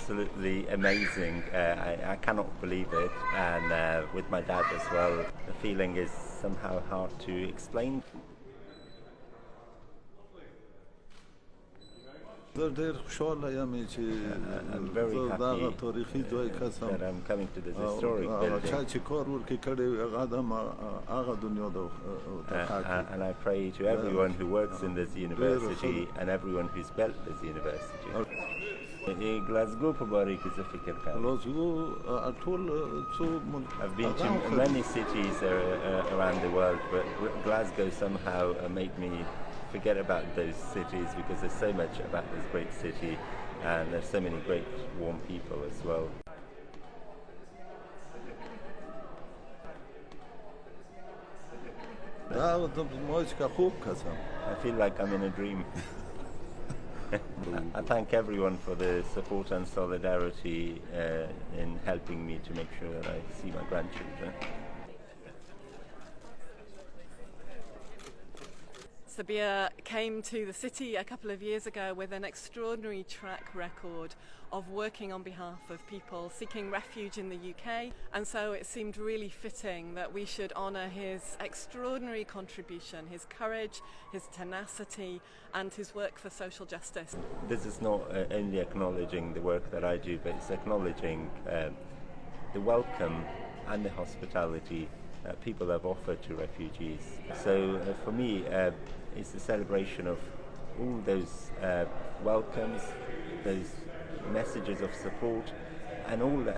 absolutely amazing. I cannot believe it, and with my dad as well, the feeling is somehow hard to explain. I'm very happy that I'm coming to this historic building, and I pray to everyone who works in this university and everyone who's built this university. Glasgow Pabarik is a fikir. I've been to many cities around the world, but Glasgow somehow made me forget about those cities because there's so much about this great city and there's so many great warm people as well. I feel like I'm in a dream. I thank everyone for the support and solidarity in helping me to make sure that I see my grandchildren. Sabir came to the city a couple of years ago with an extraordinary track record of working on behalf of people seeking refuge in the UK, and so it seemed really fitting that we should honour his extraordinary contribution, his courage, his tenacity and his work for social justice. This is not only acknowledging the work that I do, but it's acknowledging the welcome and the hospitality people have offered to refugees. So for me, it's a celebration of all those welcomes, those messages of support, and all that